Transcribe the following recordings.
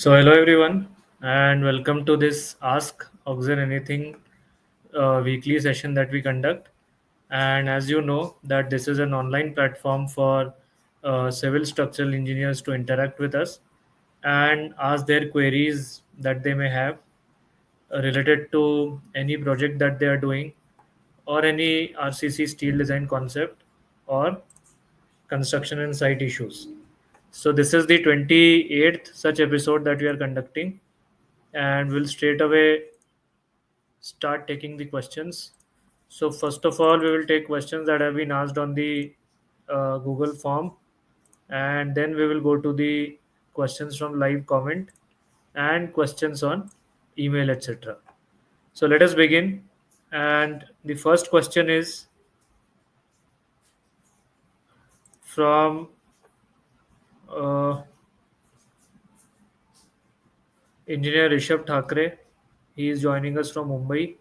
So hello everyone and welcome to this Ask AuxEn Anything weekly session that we conduct. And as you know that this is an online platform for civil structural engineers to interact with us and ask their queries that they may have related to any project that they are doing or any RCC steel design concept or construction and site issues. So this is the 28th such episode that we are conducting and we'll straight away start taking the questions. So first of all, we will take questions that have been asked on the Google form, and then we will go to the questions from live comment and questions on email, etc. So let us begin. And the first question is from uh, engineer Rishabh Thakre. He is joining us from Mumbai.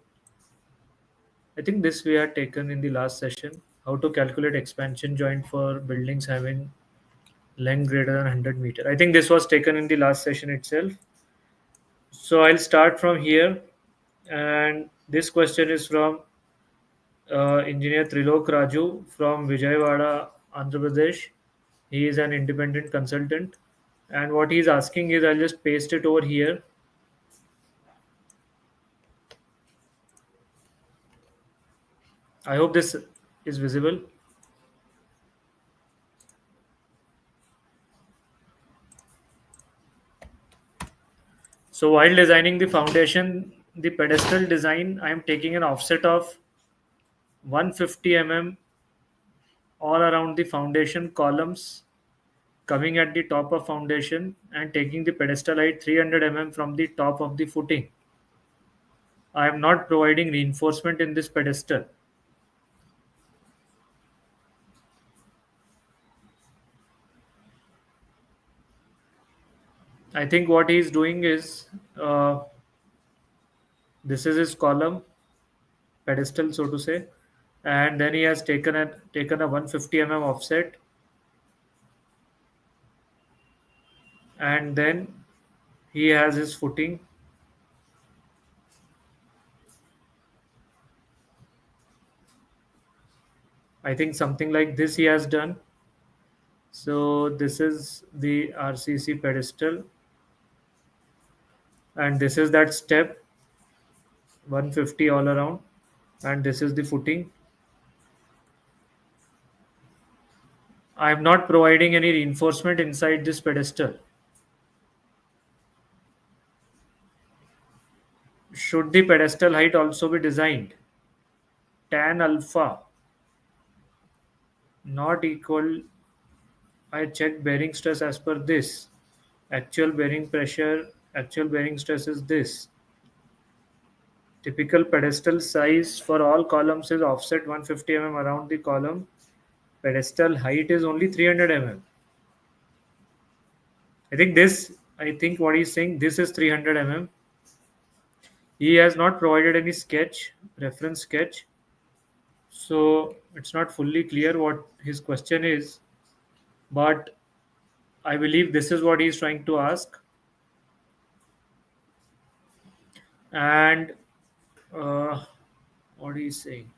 I think this we had taken in the last session. How to calculate expansion joint for buildings having length greater than 100 meter. I think this was taken in the last session itself. So I'll start from here. And this question is from engineer Trilok Raju from Vijayawada, Andhra Pradesh. He is an independent consultant. And what he's asking is I'll just paste it over here. I hope this is visible. So while designing the foundation, the pedestal design, I am taking an offset of 150 mm all around the foundation columns coming at the top of foundation and taking the pedestal height 300 mm from the top of the footing. I am not providing reinforcement in this pedestal. I think what he is doing is this is his column pedestal, so to say, and then he has taken a 150 mm offset, and then he has his footing. I think something like this he has done. So this is the RCC pedestal, and this is that step 150 all around, and this is the footing. I am not providing any reinforcement inside this pedestal. Should the pedestal height also be designed? Tan alpha not equal. I check bearing stress as per this. Actual bearing pressure, actual bearing stress is this. Typical pedestal size for all columns is offset 150 mm around the column. Pedestal height is only 300 mm. I think what he's saying, this is 300 mm. He has not provided any sketch, reference sketch. So it's not fully clear what his question is, but I believe this is what he's trying to ask. And what he's saying.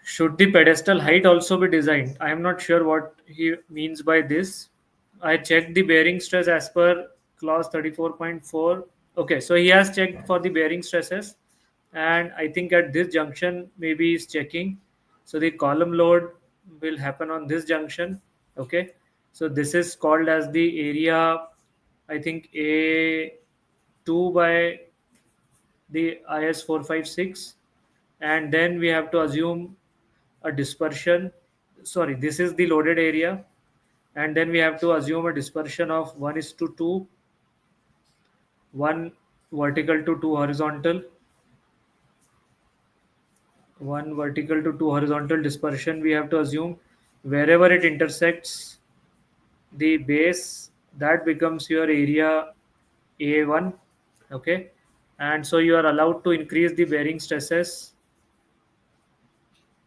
Should the pedestal height also be designed? I am not sure what he means by this. I checked the bearing stress as per clause 34.4. Okay, so he has checked for the bearing stresses, and I think at this junction maybe he's checking. So the column load will happen on this junction. Okay, so this is called as the area, I think A2 by the IS 456, and then we have to assume a dispersion. Sorry, this is the loaded area, and then we have to assume a dispersion of 1 is to 2, 1 vertical to 2 horizontal, 1 vertical to 2 horizontal dispersion. We have to assume wherever it intersects the base, that becomes your area A1. Okay, and so you are allowed to increase the bearing stresses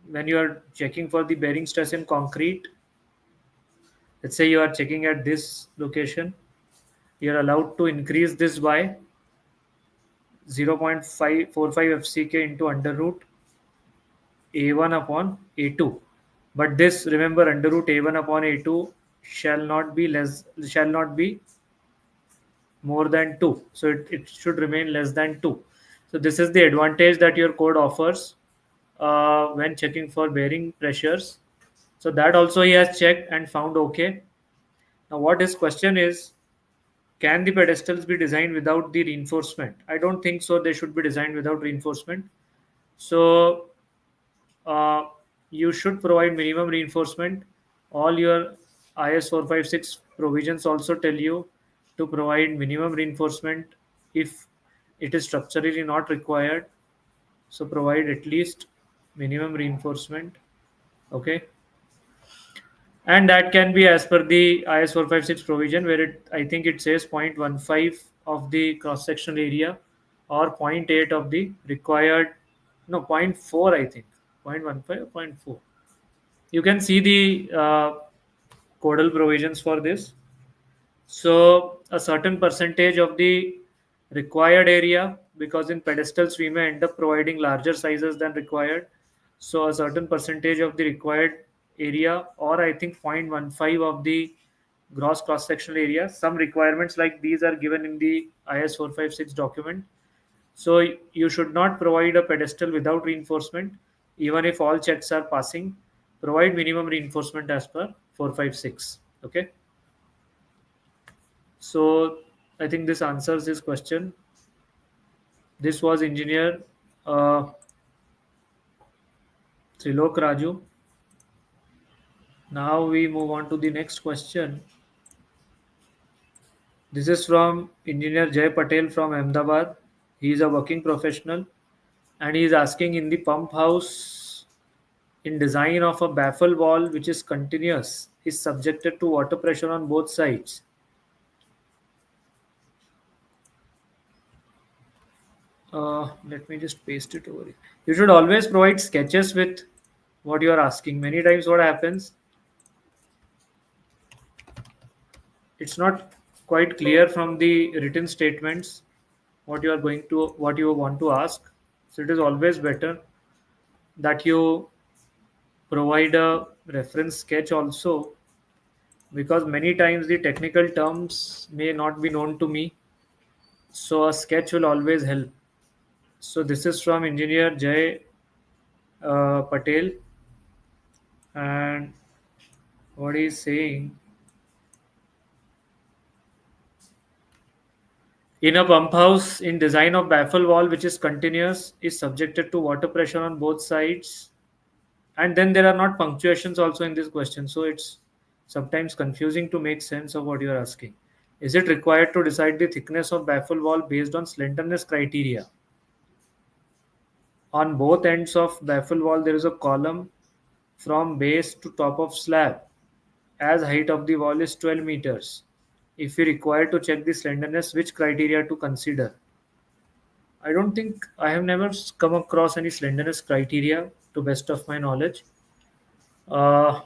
when you are checking for the bearing stress in concrete, let's say you are checking at this location, you are allowed to increase this by 0.545 FCK into under root A1 upon A2. But this, remember, under root A1 upon A2 shall not be more than 2. So it should remain less than 2. So this is the advantage that your code offers when checking for bearing pressures. So that also he has checked and found okay. Now what his question is, can the pedestals be designed without the reinforcement? I don't think so. They should be designed without reinforcement. So uh, you should provide minimum reinforcement. All your IS 456 provisions also tell you to provide minimum reinforcement if it is structurally not required. So provide at least minimum reinforcement. Okay. And that can be as per the IS 456 provision, where I think it says 0.15 of the cross sectional area or zero point 0.8 of the required, no, zero point 0.4, I think, 0.15 or zero point 0.4. You can see the codal provisions for this. So a certain percentage of the required area, because in pedestals we may end up providing larger sizes than required. So a certain percentage of the required area, or I think 0.15 of the gross cross sectional area. Some requirements like these are given in the IS 456 document. So you should not provide a pedestal without reinforcement, even if all checks are passing. Provide minimum reinforcement as per 456. Okay. So I think this answers this question. This was engineer uh, Trilok Raju. Now we move on to the next question. This is from engineer Jay Patel from Ahmedabad. He is a working professional and he is asking, in the pump house, in design of a baffle wall which is continuous is subjected to water pressure on both sides. Let me just paste it over here. You should always provide sketches with what you are asking. Many times what happens, it's not quite clear from the written statements what you want to ask. So it is always better that you provide a reference sketch also, because many times the technical terms may not be known to me, so a sketch will always help. So this is from engineer Jay Patel, and what he is saying, in a pump house, in design of baffle wall which is continuous is subjected to water pressure on both sides. And then there are not punctuations also in this question, so it's sometimes confusing to make sense of what you are asking. Is it required to decide the thickness of baffle wall based on slenderness criteria? On both ends of baffle wall there is a column from base to top of slab, as height of the wall is 12 meters. If you require to check the slenderness, which criteria to consider? I don't think, I have never come across any slenderness criteria to best of my knowledge. Uh,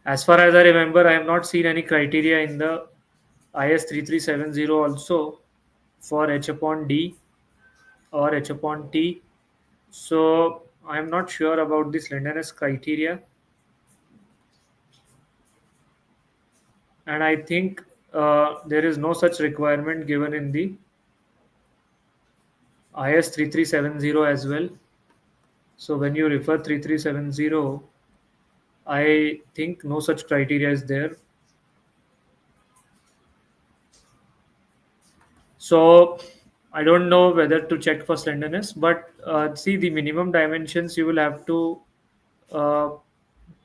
as far as I remember, I have not seen any criteria in the IS 3370 also for H upon D or H upon T. So I am not sure about the slenderness criteria, and I think there is no such requirement given in the IS 3370 as well. So when you refer 3370, I think no such criteria is there. So I don't know whether to check for slenderness, but see, the minimum dimensions you will have to uh,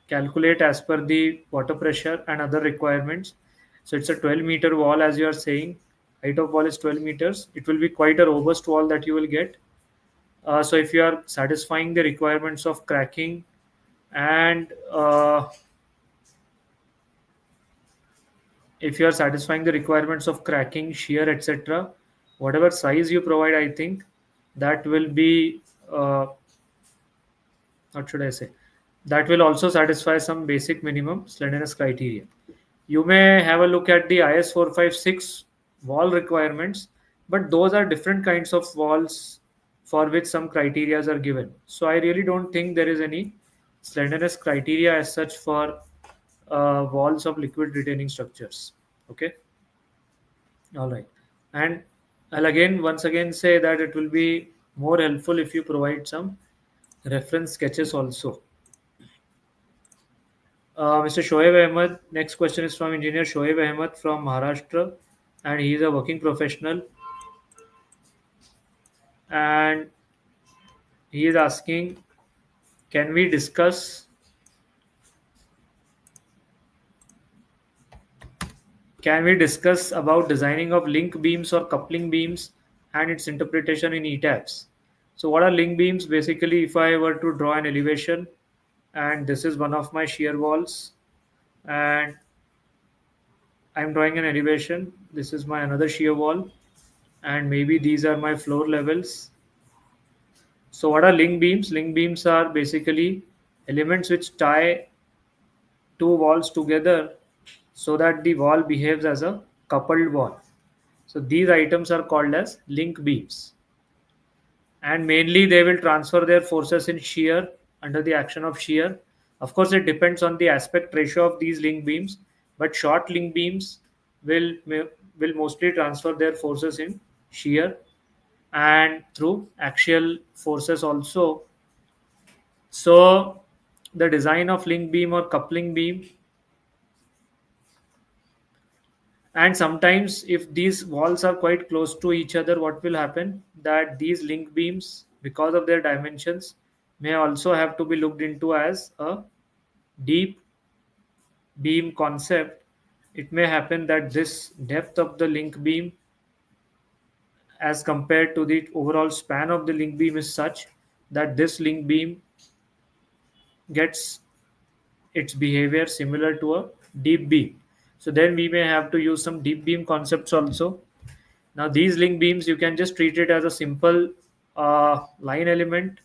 calculate as per the water pressure and other requirements. So it's a 12-meter wall, as you are saying. Height of wall is 12 meters. It will be quite a robust wall that you will get. So if you are satisfying the requirements of cracking and if you are satisfying the requirements of cracking, shear, etc., whatever size you provide, I think that will be what should I say, that will also satisfy some basic minimum slenderness criteria. You may have a look at the IS 456 wall requirements, but those are different kinds of walls for which some criterias are given. So I really don't think there is any slenderness criteria as such for walls of liquid retaining structures. Okay, all right. And I'll again once again say that it will be more helpful if you provide some reference sketches also. Mr. Shoaib Ahmed, next question is from engineer Shoaib Ahmed from Maharashtra, and he is a working professional, and he is asking, can we discuss can we discuss about designing of link beams or coupling beams and its interpretation in ETABS? So what are link beams? Basically, if I were to draw an elevation, and this is one of my shear walls, and I'm drawing an elevation, this is my another shear wall, and maybe these are my floor levels. So what are link beams? Link beams are basically elements which tie two walls together so that the wall behaves as a coupled wall. So these items are called as link beams. And mainly they will transfer their forces in shear under the action of shear. Of course, it depends on the aspect ratio of these link beams, but short link beams will will mostly transfer their forces in shear and through axial forces also. So the design of link beam or coupling beam, and sometimes if these walls are quite close to each other, what will happen that these link beams, because of their dimensions, may also have to be looked into as a deep beam concept. It may happen that this depth of the link beam as compared to the overall span of the link beam is such that this link beam gets its behavior similar to a deep beam. So then we may have to use some deep beam concepts also. Now these link beams, you can just treat it as a simple line element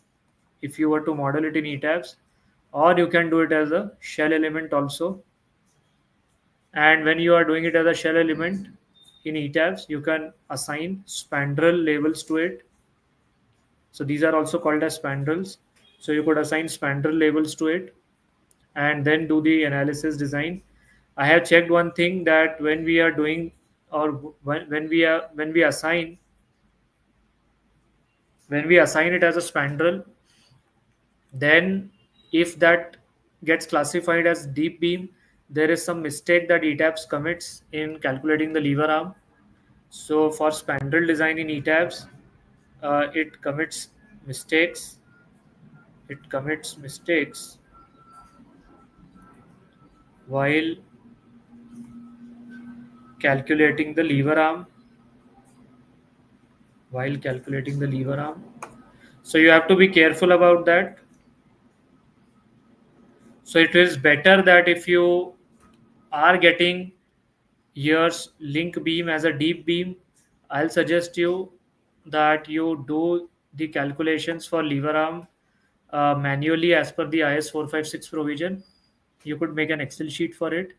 if you were to model it in ETABS, or you can do it as a shell element also. And when you are doing it as a shell element in ETABS, you can assign spandrel labels to it. So these are also called as spandrels. So you could assign spandrel labels to it and then do the analysis design. I have checked one thing that when we are doing, or when we assign it as a spandrel, then if that gets classified as deep beam, there is some mistake that ETABS commits in calculating the lever arm. So for spandrel design in ETABS, it commits mistakes. It commits mistakes while calculating the lever arm. While calculating the lever arm, so you have to be careful about that. So it is better that if you are getting your link beam as a deep beam, I'll suggest you that you do the calculations for lever arm manually as per the IS 456 provision. You could make an Excel sheet for it.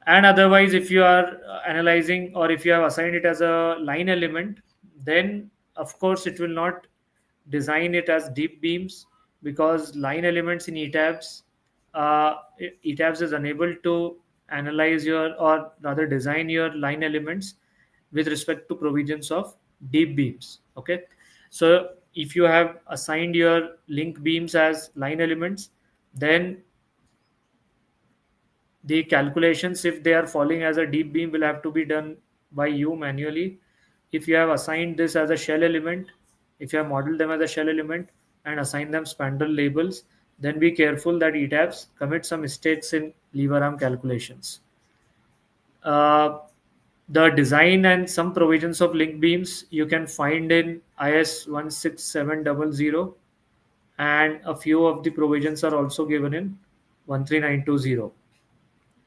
And otherwise, if you are analyzing or if you have assigned it as a line element, then of course it will not design it as deep beams, because line elements in ETABS, ETABS is unable to analyze your, or rather design your line elements with respect to provisions of deep beams. Okay, so if you have assigned your link beams as line elements, then the calculations, if they are falling as a deep beam, will have to be done by you manually. If you have assigned this as a shell element, if you have modeled them as a shell element and assign them spandrel labels, then be careful that ETABS commit some mistakes in lever arm calculations. uh, the design and some provisions of link beams you can find in IS 16700, and a few of the provisions are also given in 13920.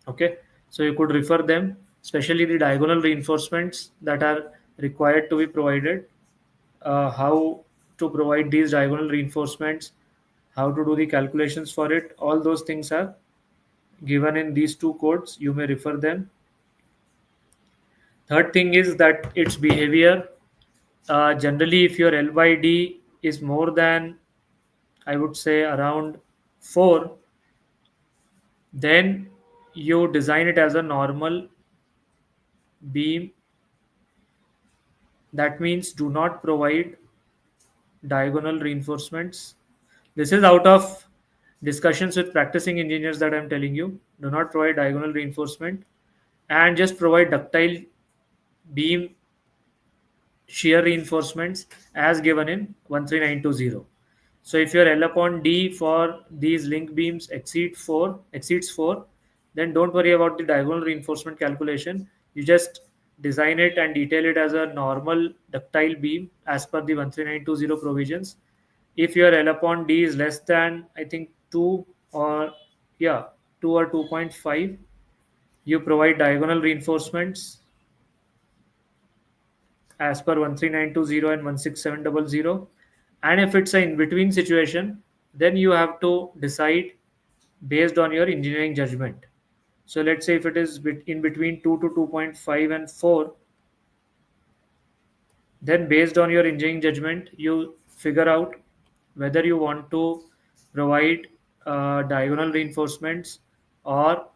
Okay, so you could refer them, especially the diagonal reinforcements that are required to be provided, how to provide these diagonal reinforcements, how to do the calculations for it. All those things are given in these two codes. You may refer them. Third thing is that its behavior. Generally, if your L by D is more than, I would say, around 4, then you design it as a normal beam. That means do not provide diagonal reinforcements. This is out of discussions with practicing engineers that I'm telling you. Do not provide diagonal reinforcement and just provide ductile beam shear reinforcements as given in 13920. So if your L upon D for these link beams exceeds 4, then don't worry about the diagonal reinforcement calculation. You just design it and detail it as a normal ductile beam as per the 13920 provisions. If your L upon D is less than, I think, 2 or, yeah, 2 or 2.5, you provide diagonal reinforcements as per 13920 and 16700. And if it's an in between situation, then you have to decide based on your engineering judgment. So let's say if it is in between 2 to 2.5 and 4, then based on your engineering judgment, you figure out whether you want to provide diagonal reinforcements or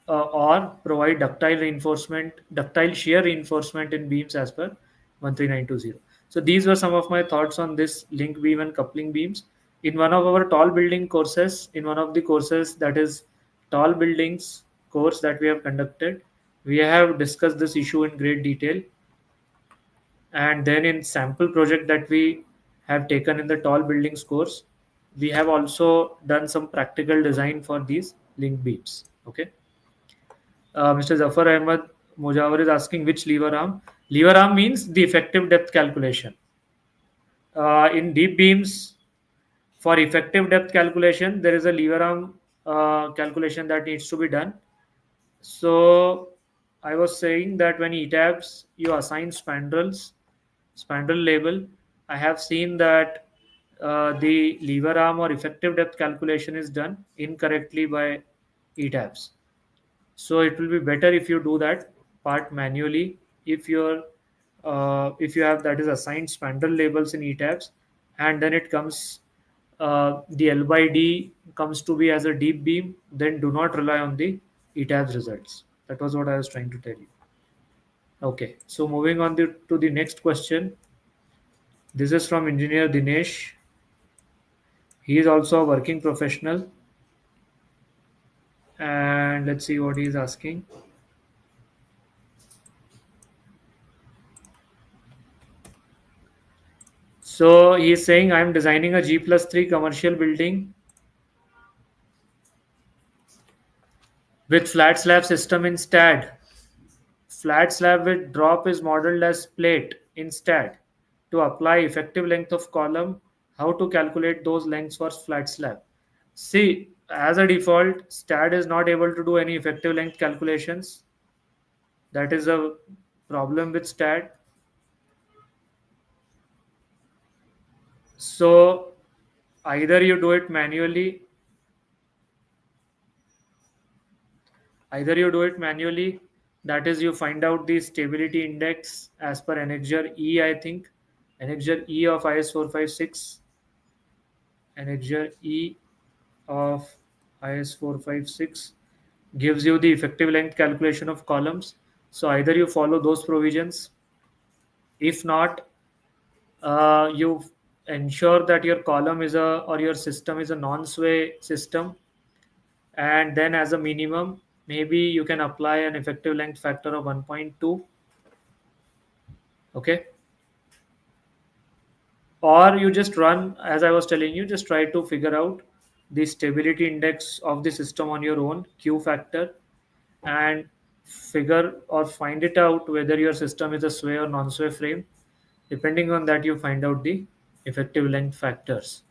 or provide ductile shear reinforcement in beams as per 13920. So these were some of my thoughts on this link beam and coupling beams. In one of our tall building courses, in one of the courses that is tall buildings course that we have conducted, we have discussed this issue in great detail. And then in sample project that we have taken in the tall buildings course, we have also done some practical design for these link beams. Okay. Mr. Zafar Ahmed Mujawar is asking which lever arm. Lever arm means the effective depth calculation. In deep beams, for effective depth calculation, there is a lever arm calculation that needs to be done. So I was saying that when ETABS, you assign spandrel label. I have seen that the lever arm or effective depth calculation is done incorrectly by ETABS. So it will be better if you do that part manually. If you have that is assigned spandrel labels in ETABS, and then it comes the L by D comes to be as a deep beam, then do not rely on the ETABS results. That was what I was trying to tell you. Okay, so moving on to the next question. This is from engineer Dinesh. He is also a working professional, and let's see what he is asking. So he is saying, I'm designing a G+3 commercial building with flat slab system in STAD. Flat slab with drop is modeled as plate in STAD. To apply effective length of column, how to calculate those lengths for flat slab? See, as a default, STAD is not able to do any effective length calculations. That is a problem with STAD. So either you do it manually, that is you find out the stability index as per annexure E, I think annexure E of IS 456, annexure E of IS 456 gives you the effective length calculation of columns. So either you follow those provisions, if not, you ensure that your column is a or your system is a non-sway system, and then as a minimum maybe you can apply an effective length factor of 1.2. Okay, or you just run, as I was telling you, just try to figure out the stability index of the system on your own Q factor, and figure or find it out whether your system is a sway or non-sway frame. Depending on that, you find out the effective length factors.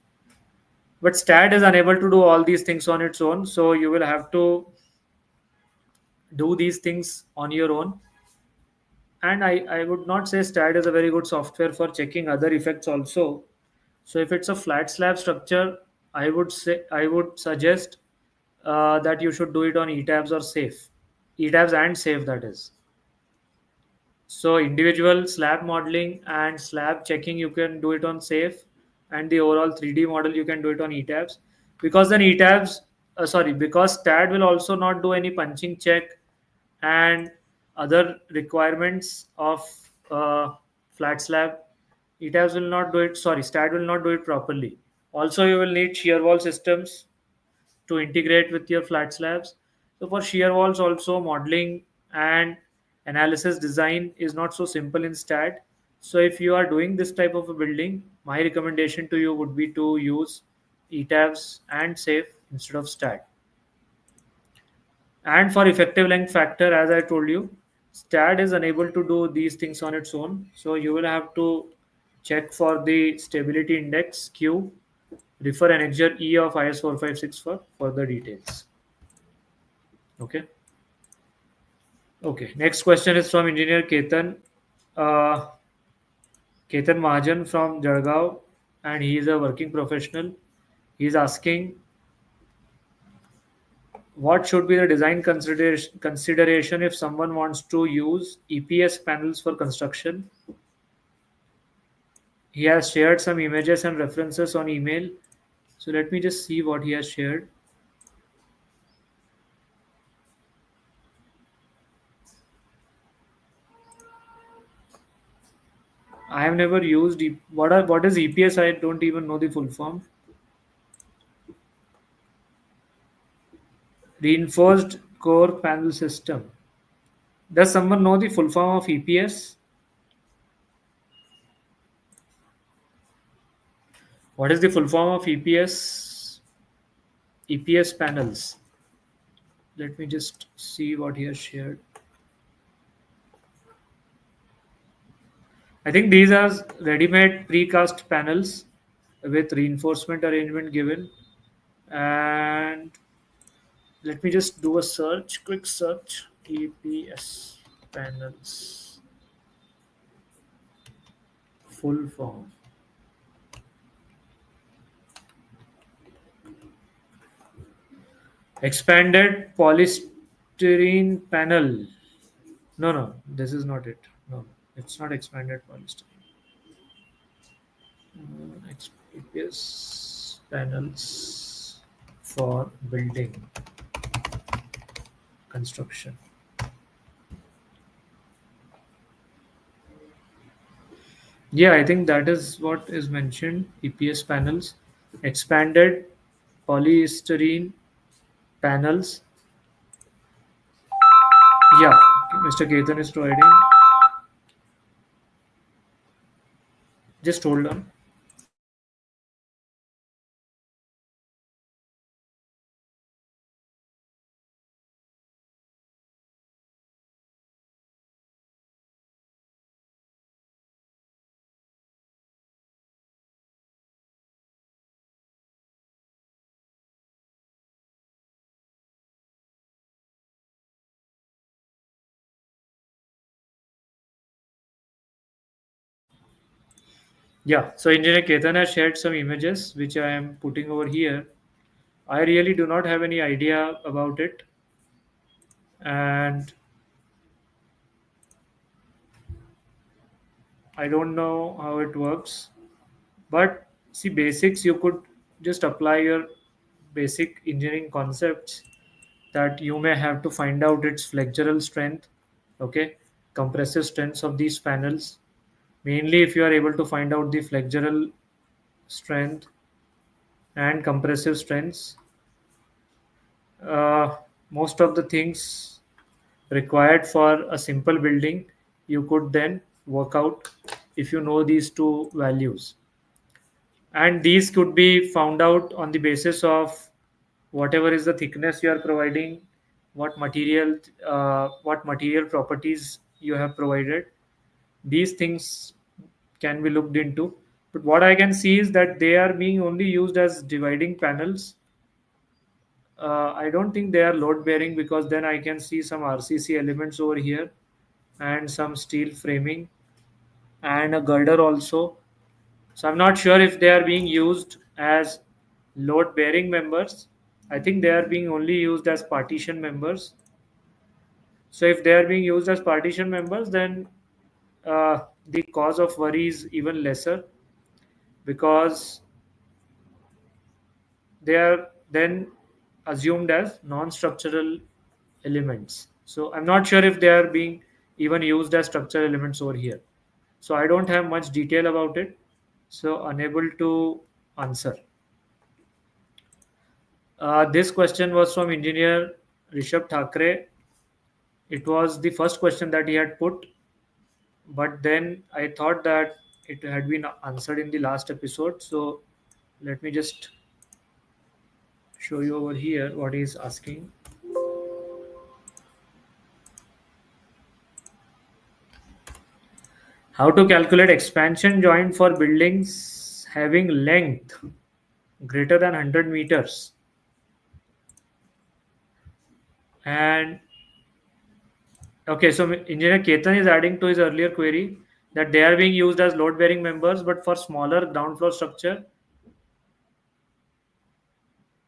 But STAD is unable to do all these things on its own, so you will have to do these things on your own. And I would not say STAD is a very good software for checking other effects also. So if it's a flat slab structure, I would suggest that you should do it on ETABS or SAFE. ETABS and SAFE, that is. So individual slab modeling and slab checking you can do it on SAFE, and the overall 3D model you can do it on ETABS. Because then ETABS, because STAD will also not do any punching check and other requirements of flat slab. ETABS will not do it. Sorry, STAD will not do it properly. Also, you will need shear wall systems to integrate with your flat slabs. So for shear walls also modeling and analysis design is not so simple in STAT. So if you are doing this type of a building, my recommendation to you would be to use ETABS and SAFE instead of STAT. And for effective length factor, as I told you, STAT is unable to do these things on its own. So you will have to check for the stability index Q. Refer annexure E of IS 456 for further details. Okay. Okay. Next question is from engineer Uh, Ketan Mahajan from Jargaon, and he is a working professional. He is asking what should be the design consideration if someone wants to use EPS panels for construction. He has shared some images and references on email. So let me just see what he has shared. I have never used what is EPS? I don't even know the full form. Reinforced core panel system. Does someone know the full form of EPS? What is the full form of EPS? EPS panels. Let me just see what he has shared. I think these are ready-made precast panels with reinforcement arrangement given. And let me just do a search, quick search. EPS panels. Full form. Expanded polystyrene panel. No, this is not it. No, it's not expanded polystyrene. EPS panels for building construction. Yeah, I think that is what is mentioned. EPS panels, expanded polystyrene panels. Yeah, Mr. Ketan is providing. Just hold on. Yeah, so Engineer Ketan has shared some images which I am putting over here. I really do not have any idea about it, and I don't know how it works. But see, basics you could just apply your basic engineering concepts that you may have to find out its flexural strength, okay, compressive strengths of these panels. Mainly, if you are able to find out the flexural strength and compressive strengths, uh, most of the things required for a simple building you could then work out if you know these two values, and these could be found out on the basis of whatever is the thickness you are providing, what material properties you have provided. These things can be looked into, but what I can see is that they are being only used as dividing panels. I don't think they are load bearing, because then I can see some RCC elements over here and some steel framing and a girder also. So I'm not sure if they are being used as load bearing members. I think they are being only used as partition members. So if they are being used as partition members, then the cause of worry is even lesser, because they are then assumed as non-structural elements. So I'm not sure if they are being even used as structural elements over here. So I don't have much detail about it. So unable to answer. This question was from engineer Rishabh Thakre. It was the first question that he had put, but then I thought that it had been answered in the last episode. So let me just show you over here what he's asking. How to calculate expansion joint for buildings having length greater than 100 meters. And okay, so engineer Ketan is adding to his earlier query that they are being used as load bearing members, but for smaller ground floor structure.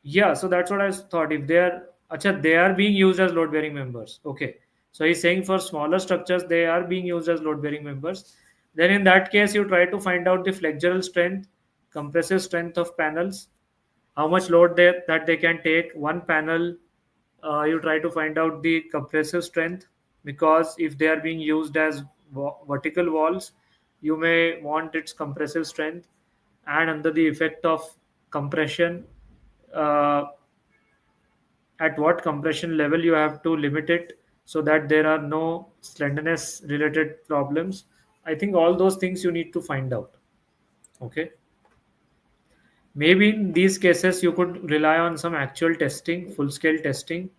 Yeah, so that's what I thought. If they are, acha, they are being used as load bearing members. Okay, so he's saying for smaller structures they are being used as load bearing members. Then in that case, you try to find out the flexural strength, compressive strength of panels, how much load that they can take. One panel, you try to find out the compressive strength, because if they are being used as vertical walls, you may want its compressive strength, and under the effect of compression, uh, at what compression level you have to limit it so that there are no slenderness related problems. I think all those things you need to find out. Okay, maybe in these cases you could rely on some actual testing, full scale testing.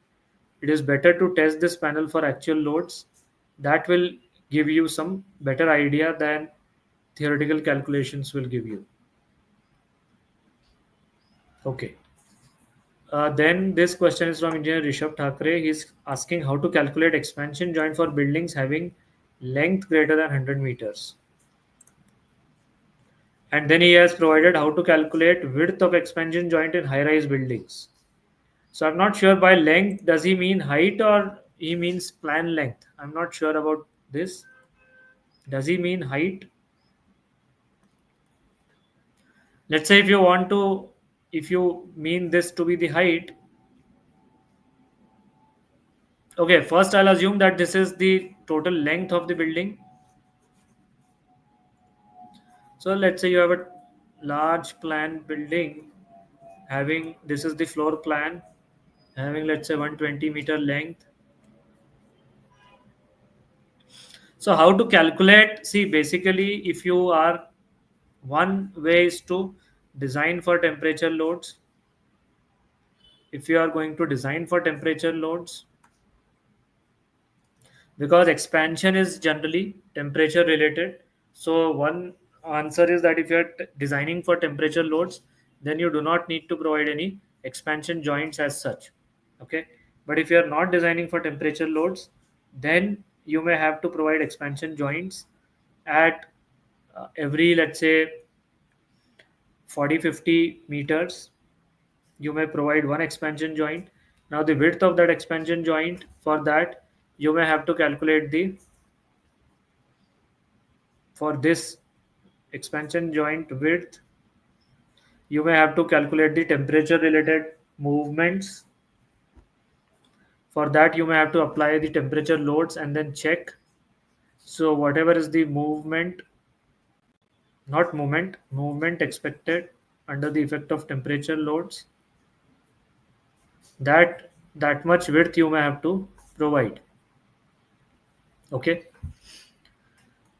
It is better to test this panel for actual loads. That will give you some better idea than theoretical calculations will give you. Okay. Then this question is from engineer Rishabh Thakre. He's asking how to calculate expansion joint for buildings having length greater than 100 meters. And then he has provided how to calculate width of expansion joint in high-rise buildings. So I'm not sure by length, does he mean height or he means plan length? I'm not sure about this. Does he mean height? Let's say if you want to, if you mean this to be the height, okay, first I'll assume that this is the total length of the building. So let's say you have a large plan building having, this is the floor plan, having let's say 120-meter length. So how to calculate? See, basically, if you are, one way is to design for temperature loads. If you are going to design for temperature loads, because expansion is generally temperature related. So one answer is that if you are designing for temperature loads, then you do not need to provide any expansion joints as such. Okay, but if you are not designing for temperature loads, then you may have to provide expansion joints at every, let's say, 40-50 meters. You may provide one expansion joint. Now the width of that expansion joint, for that you may have to calculate the, for this expansion joint width, you may have to calculate the temperature related movements. For that you may have to apply the temperature loads and then check. So whatever is the movement, not moment, movement expected under the effect of temperature loads, that much width you may have to provide. Okay,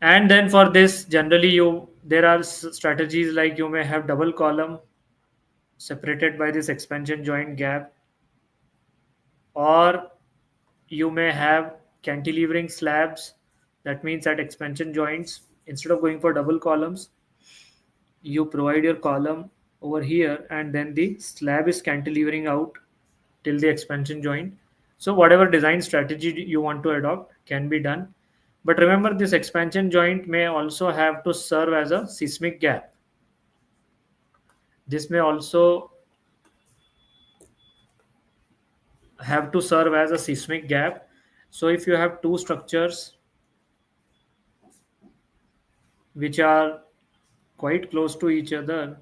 and then for this generally you, there are strategies like you may have double column separated by this expansion joint gap, or you may have cantilevering slabs. That means at expansion joints, instead of going for double columns, you provide your column over here and then the slab is cantilevering out till the expansion joint. So whatever design strategy you want to adopt can be done, but remember this expansion joint may also have to serve as a seismic gap. This may also have to serve as a seismic gap. So if you have two structures which are quite close to each other,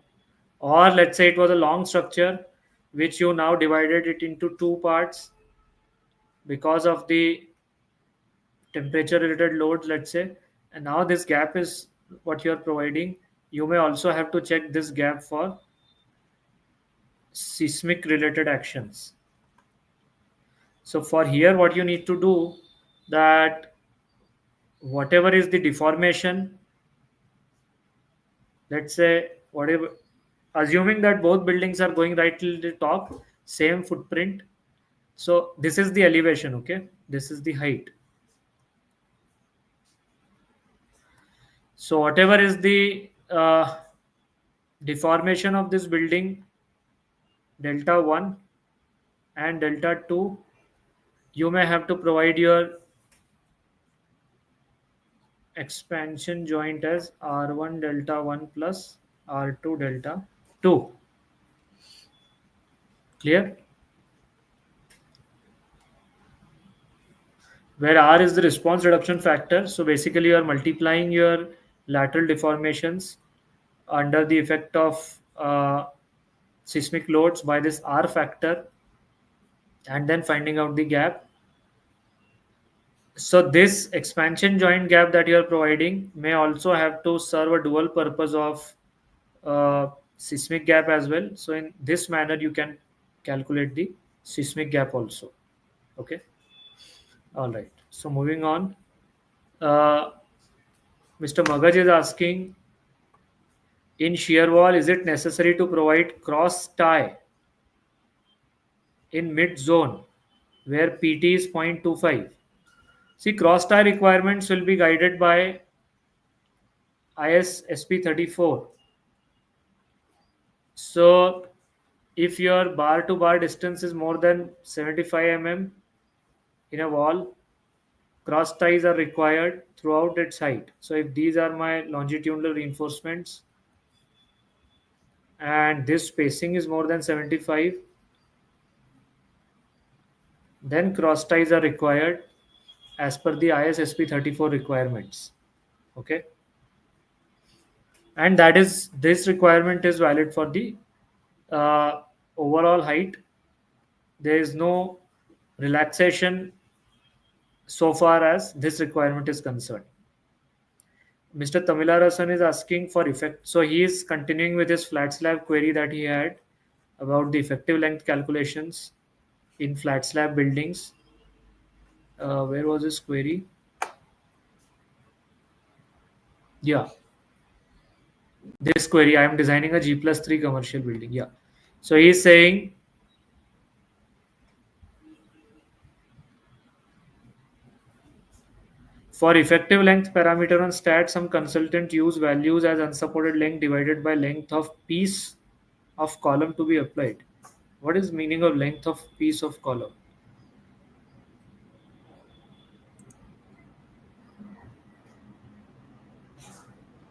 or let's say it was a long structure which you now divided it into two parts because of the temperature related loads, let's say, and now this gap is what you're providing. You may also have to check this gap for seismic related actions. So for here what you need to do, that whatever is the deformation, let's say whatever, assuming that both buildings are going right till the top, same footprint. So this is the elevation, okay, this is the height. So whatever is the deformation of this building, delta 1 and delta 2, you may have to provide your expansion joint as r1 delta 1 plus r2 delta 2. Clear? Where r is the response reduction factor. So basically you are multiplying your lateral deformations under the effect of seismic loads by this r factor and then finding out the gap. So this expansion joint gap that you are providing may also have to serve a dual purpose of seismic gap as well. So in this manner, you can calculate the seismic gap also. Okay. All right. So moving on, uh, Mr. Magaj is asking, in shear wall, is it necessary to provide cross tie in mid zone where PT is 0.25? See, cross tie requirements will be guided by IS SP 34. So if your bar to bar distance is more than 75 mm in a wall, cross ties are required throughout its height. So if these are my longitudinal reinforcements and this spacing is more than 75, then cross ties are required as per the ISSP 34 requirements. Okay. And that is, this requirement is valid for the overall height. There is no relaxation so far as this requirement is concerned. Mr. Tamilarasan is asking for effect. So he is continuing with his flat slab query that he had about the effective length calculations in flat slab buildings. Where was his query? Yeah, this query, I am designing a G+3 commercial building. Yeah. So he is saying, for effective length parameter on stat, some consultant use values as unsupported length divided by length of piece of column to be applied. What is meaning of length of piece of column?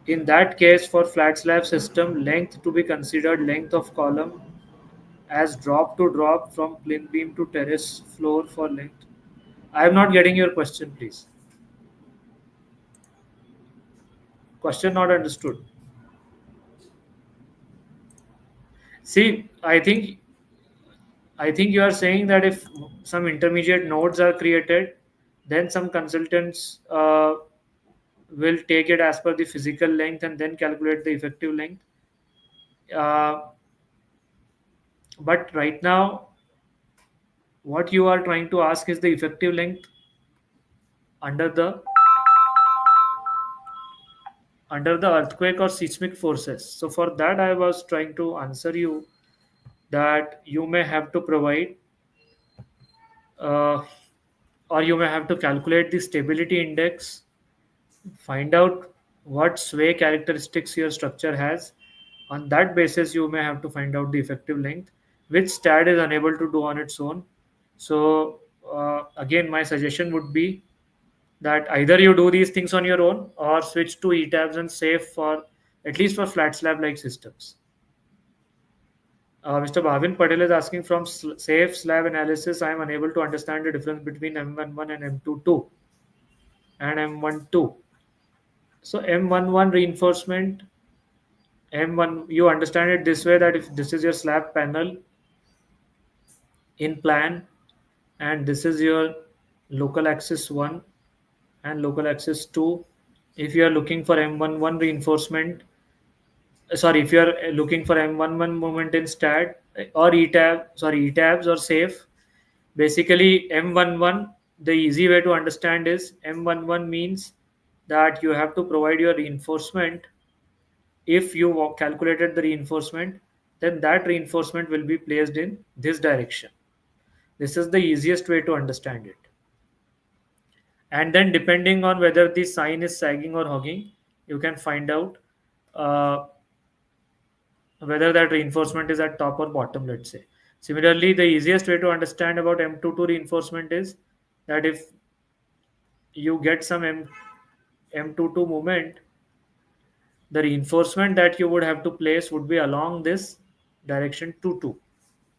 In that case, for flat slab system, length to be considered length of column as drop to drop from plinth beam to terrace floor for length. I am not getting your question, please. Question not understood. See, I think you are saying that if some intermediate nodes are created, then some consultants will take it as per the physical length and then calculate the effective length. Uh, but right now, what you are trying to ask is the effective length under the earthquake or seismic forces. So for that, I was trying to answer you that you may have to provide uh, or you may have to calculate the stability index, find out what sway characteristics your structure has. On that basis, you may have to find out the effective length, which STAD is unable to do on its own. So again, my suggestion would be that either you do these things on your own or switch to ETABS and save for at least for flat slab like systems. Mr. Bhavin Patel is asking from safe slab analysis. I am unable to understand the difference between M11 and M22 and M12. So M11 reinforcement, M1, you understand it this way that if this is your slab panel in plan and this is your local axis 1 and local axis 2, if you are looking for M11 reinforcement, sorry, if you are looking for M11 moment in stat or ETABs or safe, basically M11, the easy way to understand is M11 means that you have to provide your reinforcement. If you calculated the reinforcement, then that reinforcement will be placed in this direction. This is the easiest way to understand it. And then depending on whether the sign is sagging or hogging, you can find out uh, whether that reinforcement is at top or bottom, let's say. Similarly, the easiest way to understand about M22 reinforcement is that if you get some M22 movement, the reinforcement that you would have to place would be along this direction 22.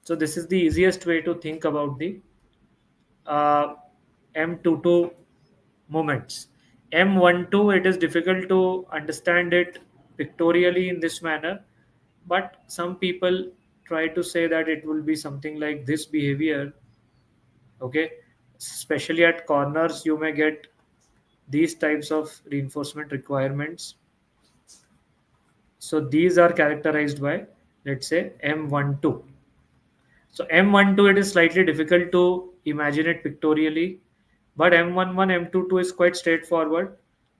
So this is the easiest way to think about the uh, M22 moments. M12, it is difficult to understand it pictorially in this manner, but some people try to say that it will be something like this behavior. Okay, especially at corners, you may get these types of reinforcement requirements. So these are characterized by, let's say, M12. So M12, it is slightly difficult to imagine it pictorially, but M11, M22 is quite straightforward.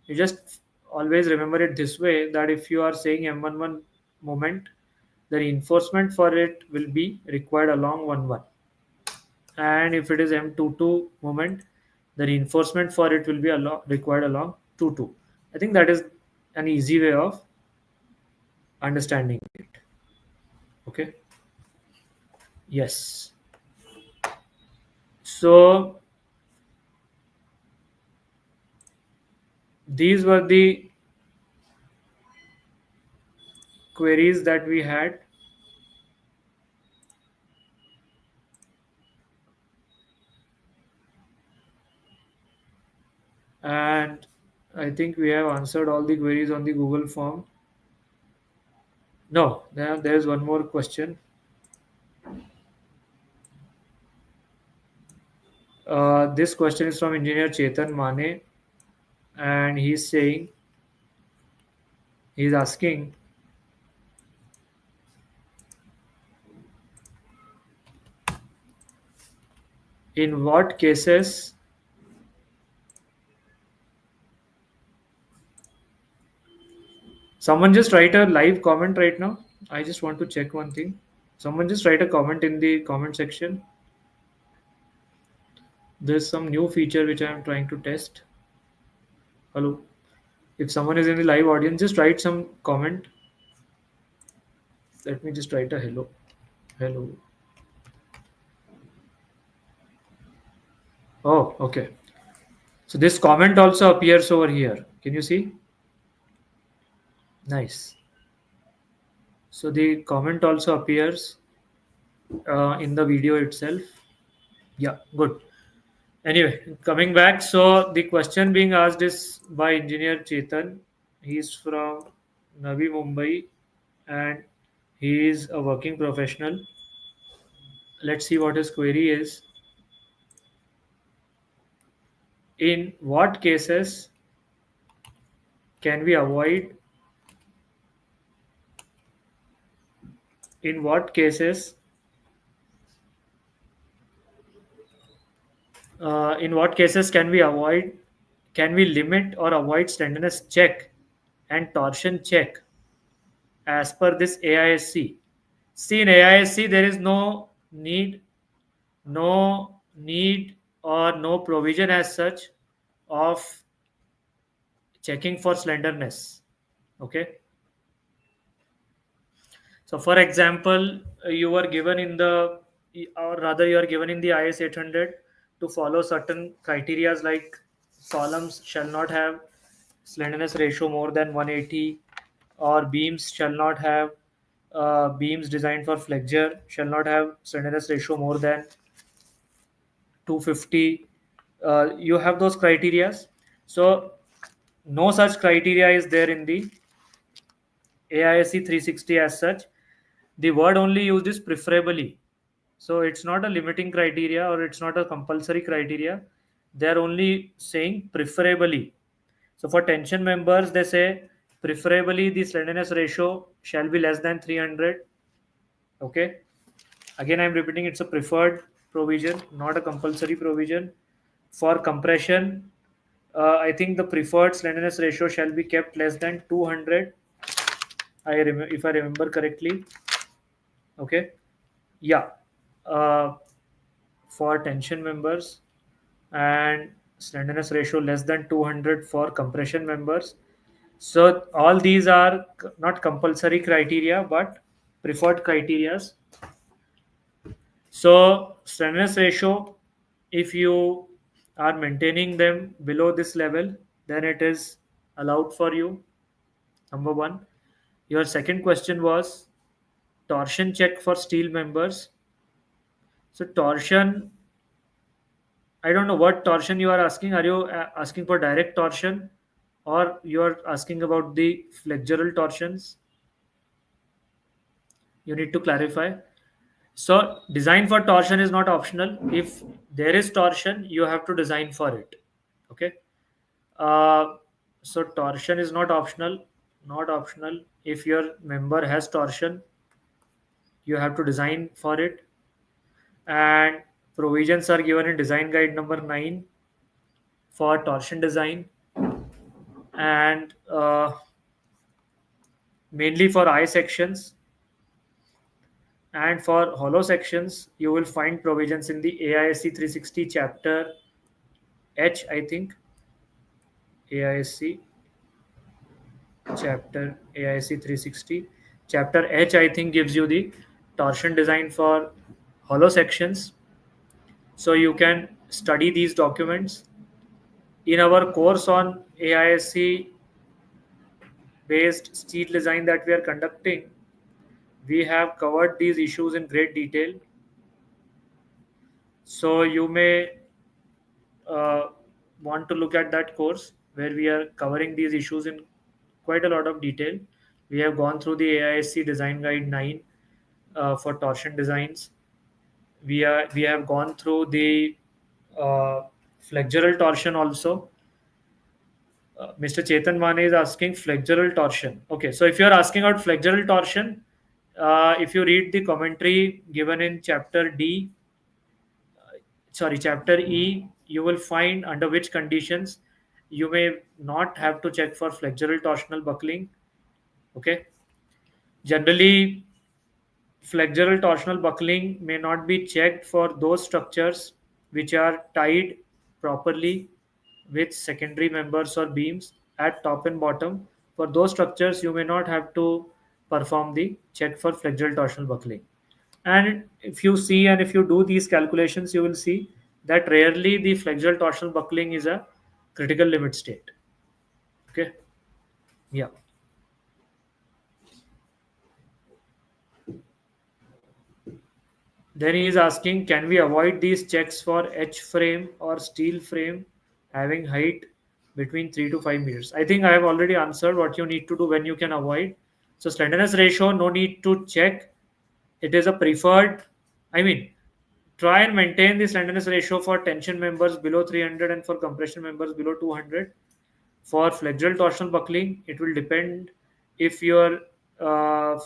You just always remember it this way, that if you are saying M11 moment, the reinforcement for it will be required along 11. And if it is M22 moment, the reinforcement for it will be required along 22. I think that is an easy way of understanding it. Okay. Yes. So these were the queries that we had. And I think we have answered all the queries on the Google form. No, there's one more question. This question is from engineer Chetan Mane, and he's asking, in what cases someone just write a live comment right now. I just want to check one thing. Someone just write a comment in the comment section. There's some new feature which I am trying to test. Hello. If someone is in the live audience, just write some comment. Let me just write a hello. Hello. Oh, okay. So this comment also appears over here. Can you see? Nice. So the comment also appears in the video itself. Yeah, good. Anyway, coming back. So the question being asked is by engineer Chetan. He's from Navi Mumbai and he is a working professional. Let's see what his query is. In what cases can we avoid? In what cases? In what cases can we avoid? Can we limit or avoid slenderness check and torsion check as per this AISC? See, in AISC there is no need or no provision as such of checking for slenderness. Okay. So, for example, you are given in the, or rather, you are given in the IS 800 to follow certain criterias like columns shall not have slenderness ratio more than 180, or beams shall not have beams designed for flexure shall not have slenderness ratio more than 250. You have those criterias. So no such criteria is there in the AISC 360 as such. The word only used is preferably. So it's not a limiting criteria or it's not a compulsory criteria. They're only saying preferably. So for tension members, they say preferably the slenderness ratio shall be less than 300. Okay. Again, I'm repeating it's a preferred provision, not a compulsory provision. For compression, I think the preferred slenderness ratio shall be kept less than 200. If I remember correctly. Okay. Yeah. Uh, for tension members and slenderness ratio less than 200 for compression members. So all these are not compulsory criteria but preferred criterias. So slenderness ratio, if you are maintaining them below this level, then it is allowed for you. Number one. Your second question was torsion check for steel members. So torsion, I don't know what torsion you are asking. Are you asking for direct torsion or you are asking about the flexural torsions? You need to clarify. So design for torsion is not optional. If there is torsion, you have to design for it. Okay. Uh, so torsion is not optional. Not optional. If your member has torsion, you have to design for it. And provisions are given in design guide number 9 for torsion design and mainly for I sections. And for hollow sections, you will find provisions in the AISC 360 chapter H, I think. AISC AISC 360. Chapter H, I think, gives you the torsion design for hollow sections. So you can study these documents. In our course on AISC based steel design that we are conducting, we have covered these issues in great detail. So you may uh, want to look at that course where we are covering these issues in quite a lot of detail. We have gone through the AISC Design Guide 9 for torsion designs. We have gone through the uh, flexural torsion also. Mr. Chetan Mane is asking flexural torsion. Okay, so if you are asking about flexural torsion, if you read the commentary given in chapter E, you will find under which conditions you may not have to check for flexural torsional buckling. Okay. Generally, flexural torsional buckling may not be checked for those structures which are tied properly with secondary members or beams at top and bottom. For those structures, you may not have to perform the check for flexural torsional buckling. And if you see and if you do these calculations, you will see that rarely the flexural torsional buckling is a critical limit state. Okay. Yeah. Then he is asking, can we avoid these checks for H frame or steel frame having height between 3 to 5 meters? I think I have already answered what you need to do when you can avoid. So slenderness ratio, no need to check. It is a preferred, I mean, try and maintain the slenderness ratio for tension members below 300 and for compression members below 200. For flexural torsional buckling, it will depend if your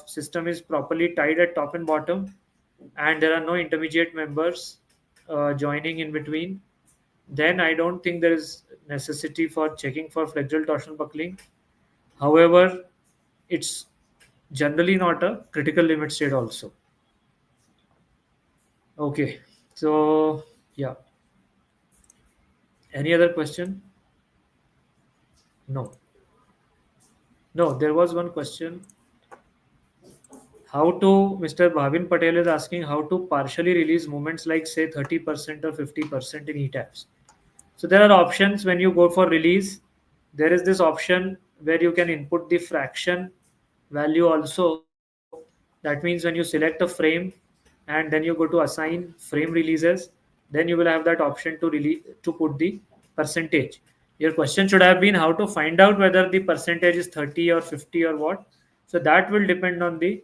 system is properly tied at top and bottom and there are no intermediate members joining in between. Then I don't think there is necessity for checking for flexural torsional buckling. However, it's generally not a critical limit state also. Okay, so yeah. Any other question? No. No, there was one question. How to, Mr. Bhavin Patel is asking how to partially release movements like say 30% or 50% in ETAPS. So there are options when you go for release. There is this option where you can input the fraction value also. That means when you select a frame and then you go to assign frame releases, then you will have that option to put the percentage. Your question should have been how to find out whether the percentage is 30 or 50 or what. So that will depend on the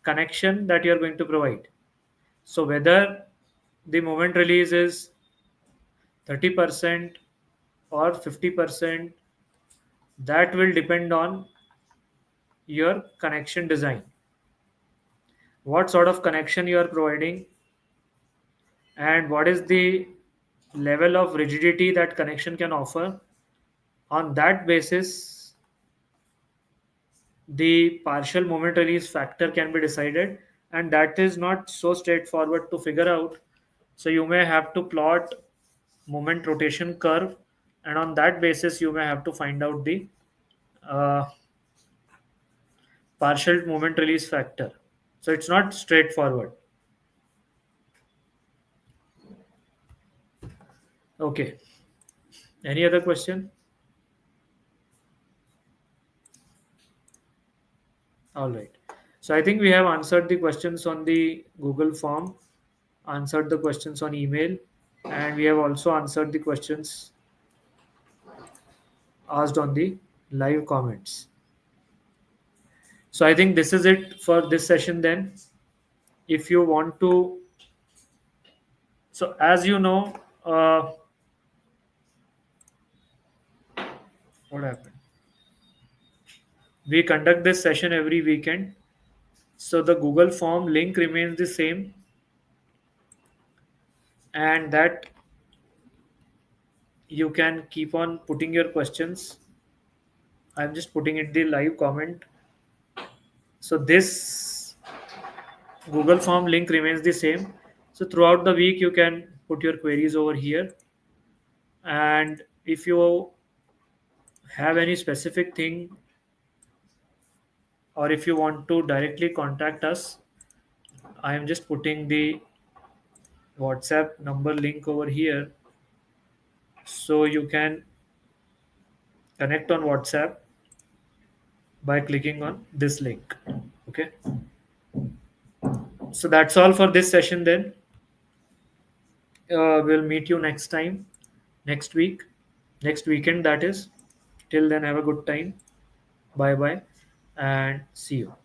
connection that you are going to provide. So whether the moment release is 30% or 50%, that will depend on your connection design. What sort of connection you are providing, and what is the level of rigidity that connection can offer. On that basis, the partial moment release factor can be decided, and that is not so straightforward to figure out. So you may have to plot moment rotation curve, and on that basis you may have to find out the uh, partial moment release factor. So it's not straightforward. Okay, any other question? All right. So I think we have answered the questions on the Google form, answered the questions on email, and we have also answered the questions asked on the live comments. So I think this is it for this session then. If you want to, so as you know, what happened? We conduct this session every weekend. So the Google form link remains the same, and that you can keep on putting your questions. I'm just putting it the live comment. So this Google form link remains the same. So throughout the week, you can put your queries over here. And if you have any specific thing, or if you want to directly contact us, I am just putting the WhatsApp number link over here. So you can connect on WhatsApp by clicking on this link. Okay. So that's all for this session then. We'll meet you next time, next week, next weekend, that is. Till then, have a good time. Bye bye and see you.